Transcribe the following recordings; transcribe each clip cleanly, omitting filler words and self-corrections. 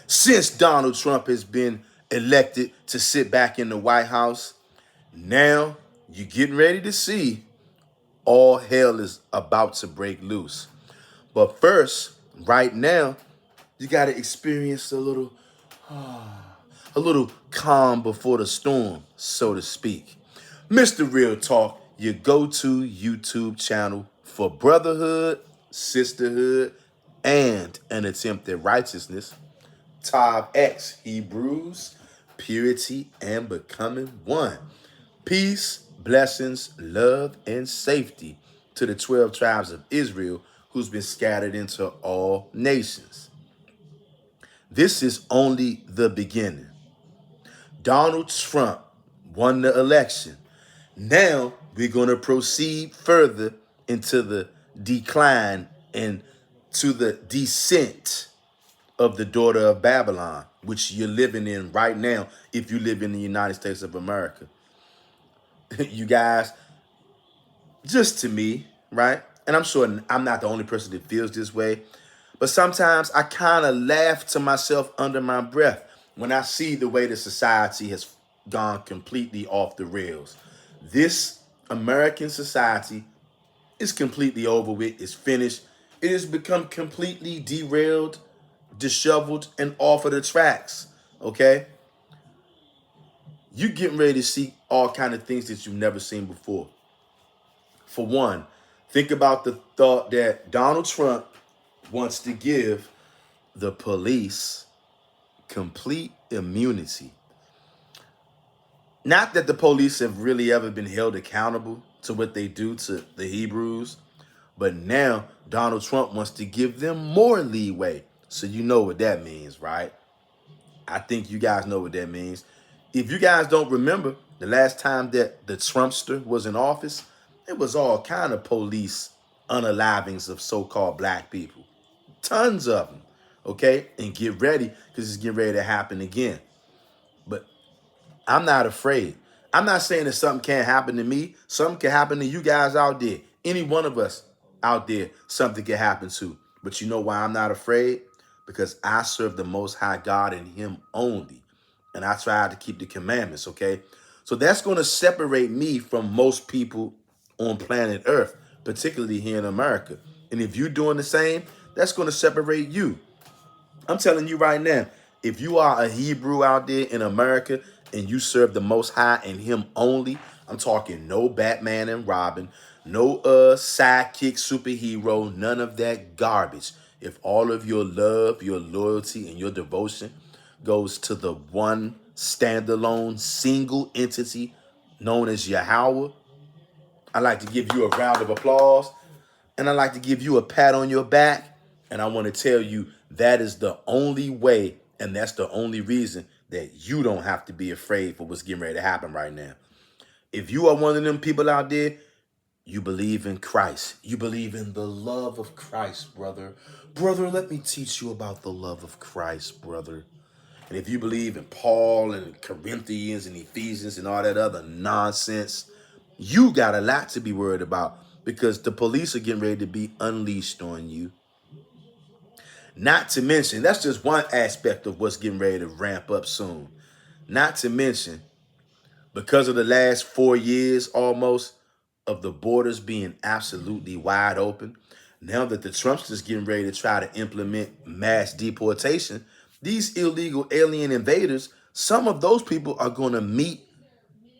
Since Donald Trump has been elected to sit back in the White House, now you're getting ready to see all hell is about to break loose. But first, right now, you got to experience a little calm before the storm, so to speak. Mr. Real Talk, your go-to YouTube channel for brotherhood, sisterhood, and an attempt at righteousness. Tav X, Hebrews, purity, and becoming one. Peace, blessings, love, and safety to the 12 tribes of Israel who's been scattered into all nations. This is only the beginning. Donald Trump won the election. Now we're going to proceed further into the decline and to the descent of the daughter of Babylon, which you're living in right now if you live in the United States of America. You guys, just to me, right? And I'm sure I'm not the only person that feels this way, but sometimes I kind of laugh to myself under my breath when I see the way the society has gone completely off the rails. This American society is completely over with, it's finished. It has become completely derailed, disheveled, and off of the tracks. Okay? You getting ready to see all kind of things that you've never seen before. For one, think about the thought that Donald Trump wants to give the police complete immunity. Not that the police have really ever been held accountable to what they do to the Hebrews, but now Donald Trump wants to give them more leeway. So you know what that means, right? I think you guys know what that means. If you guys don't remember, the last time that the Trumpster was in office, it was all kind of police unalivings of so-called black people. Tons of them, okay? And get ready, because it's getting ready to happen again. But I'm not afraid. I'm not saying that something can't happen to me. Something can happen to you guys out there. Any one of us out there, something can happen to. But you know why I'm not afraid? Because I serve the Most High God and Him only. And I try to keep the commandments, okay? So that's going to separate me from most people on planet Earth, particularly here in America. And if you're doing the same, that's going to separate you. I'm telling you right now, if you are a Hebrew out there in America and you serve the Most High and Him only, I'm talking no Batman and Robin, no sidekick superhero, none of that garbage. If all of your love, your loyalty, and your devotion goes to the one standalone single entity known as Yahweh, I'd like to give you a round of applause, and I'd like to give you a pat on your back. And I want to tell you that is the only way, and that's the only reason that you don't have to be afraid for what's getting ready to happen right now. If you are one of them people out there, you believe in Christ. You believe in the love of Christ, brother. Brother, let me teach you about the love of Christ, brother. And if you believe in Paul and Corinthians and Ephesians and all that other nonsense, you got a lot to be worried about, because the police are getting ready to be unleashed on you. Not to mention, that's just one aspect of what's getting ready to ramp up soon. Not to mention, because of the last 4 years almost of the borders being absolutely wide open, now that the Trumpsters getting ready to try to implement mass deportation, these illegal alien invaders, some of those people are going to meet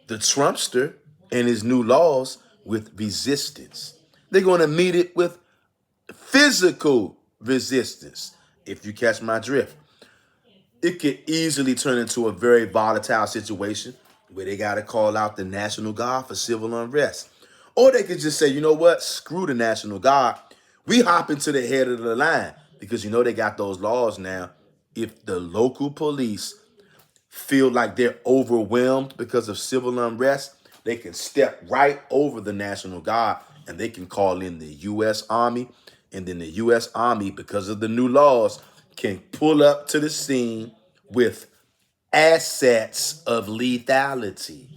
the Trumpster and his new laws with resistance. They're going to meet it with physical resistance, if you catch my drift. It could easily turn into a very volatile situation where they got to call out the National Guard for civil unrest. Or they could just say, you know what, screw the National Guard. We hop into the head of the line, because you know they got those laws now. If the local police feel like they're overwhelmed because of civil unrest, they can step right over the National Guard and they can call in the U.S. Army. And then the U.S. Army, because of the new laws, can pull up to the scene with assets of lethality.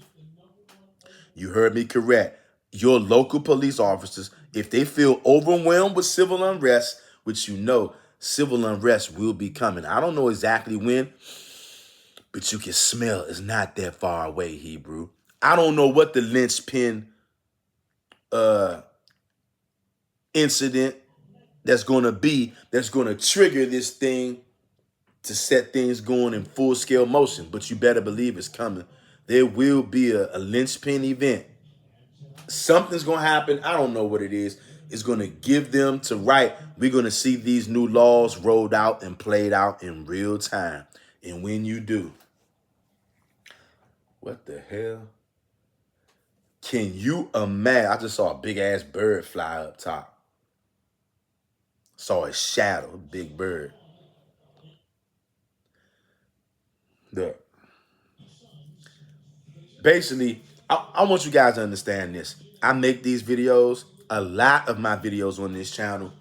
You heard me correct. Your local police officers, if they feel overwhelmed with civil unrest, which you know Civil unrest will be coming. I don't know exactly when, but you can smell it's not that far away, Hebrew. I don't know what the linchpin uh, incident that's going to be that's going to trigger this thing to set things going in full scale motion, but you better believe it's coming. There will be a linchpin event. Something's going to happen. I don't know what it is. It's going to give them to right. We're going to see these new laws rolled out and played out in real time. And when you do, what the hell? Can you imagine? I just saw a big ass bird fly up top. Saw a shadow, a big bird. Look. Basically, I want you guys to understand this. I make these videos, a lot of my videos on this channel.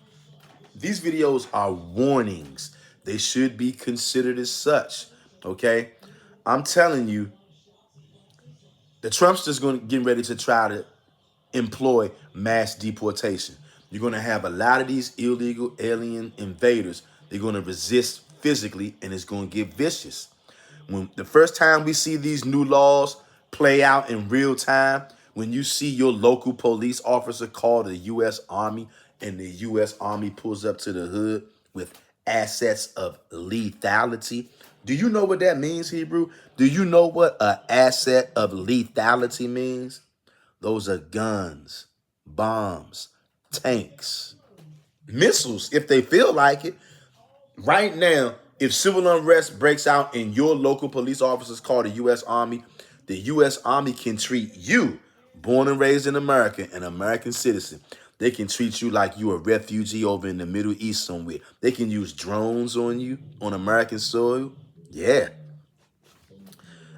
These videos are warnings. They should be considered as such. Okay? I'm telling you, the Trumpsters getting ready to try to employ mass deportation. You're going to have a lot of these illegal alien invaders. They're going to resist physically, and it's going to get vicious. When the first time we see these new laws play out in real time, when you see your local police officer call the U.S. Army and the U.S. Army pulls up to the hood with assets of lethality, do you know what that means, Hebrew? Do you know what an asset of lethality means? Those are guns, bombs, tanks, missiles, if they feel like it. Right now, if civil unrest breaks out and your local police officers call the U.S. Army, the U.S. Army can treat you, born and raised in America, an American citizen. They can treat you like you a refugee over in the Middle East somewhere. They can use drones on you on American soil. Yeah.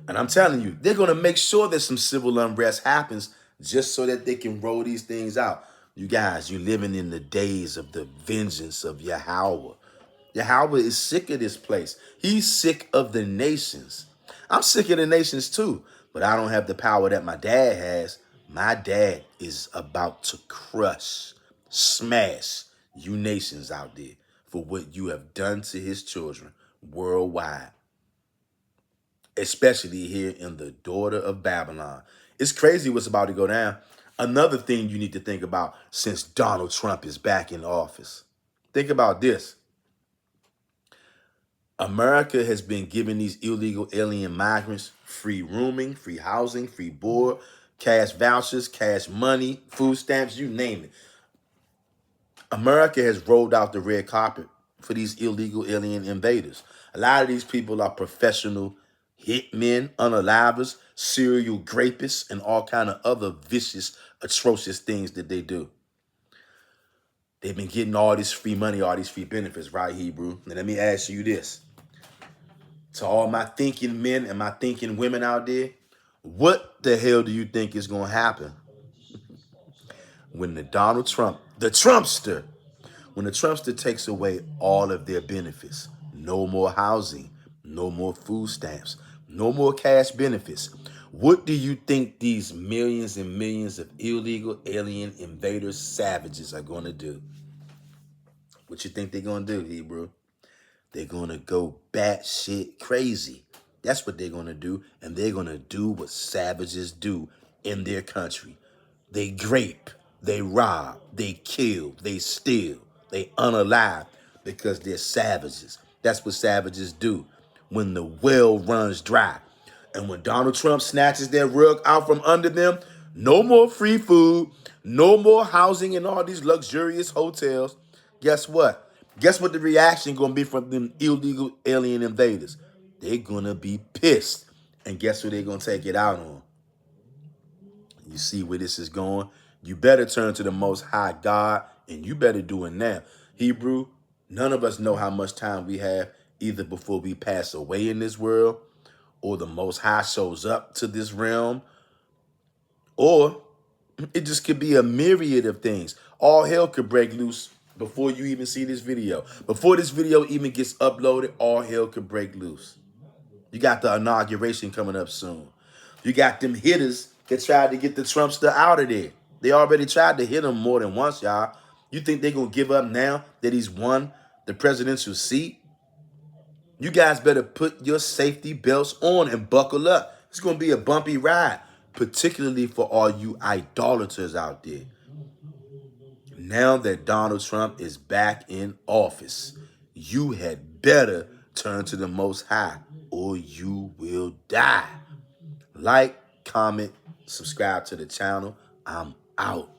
And I'm telling you, they're going to make sure that some civil unrest happens just so that they can roll these things out. You guys, you're living in the days of the vengeance of Yahweh. Yahweh is sick of this place. He's sick of the nations. I'm sick of the nations too, but I don't have the power that my dad has. My dad is about to crush, smash you nations out there for what you have done to his children worldwide, especially here in the daughter of Babylon. It's crazy what's about to go down. Another thing you need to think about since Donald Trump is back in office. Think about this. America has been giving these illegal alien migrants free rooming, free housing, free board, cash vouchers, cash money, food stamps, you name it. America has rolled out the red carpet for these illegal alien invaders. A lot of these people are professional hitmen, unalivers, serial rapists, and all kind of other vicious, atrocious things that they do. They've been getting all this free money, all these free benefits, right, Hebrew? And let me ask you this. To all my thinking men and my thinking women out there, what the hell do you think is going to happen when the Donald Trump, the Trumpster, when the Trumpster takes away all of their benefits? No more housing, no more food stamps, no more cash benefits. What do you think these millions and millions of illegal alien invaders, savages are going to do? What you think they're going to do, Hebrew? They're going to go batshit crazy. That's what they're going to do. And they're going to do what savages do in their country. They grape, they rob, they kill, they steal, they unalive because they're savages. That's what savages do when the well runs dry. And when Donald Trump snatches their rug out from under them, no more free food, no more housing in all these luxurious hotels. Guess what? Guess what the reaction going to be from them illegal alien invaders? They're going to be pissed. And guess who they're going to take it out on? You see where this is going? You better turn to the Most High God, and you better do it now. Hebrew, none of us know how much time we have, either before we pass away in this world, or the Most High shows up to this realm, or it just could be a myriad of things. All hell could break loose before you even see this video. Before this video even gets uploaded, all hell could break loose. You got the inauguration coming up soon. You got them hitters that tried to get the Trumpster out of there. They already tried to hit him more than once, y'all. You think they're going to give up now that he's won the presidential seat, you guys better put your safety belts on and buckle up. It's going to be a bumpy ride, particularly for all you idolaters out there. Now that Donald Trump is back in office, you had better turn to the Most High or you will die. Like, comment, subscribe to the channel. I'm out.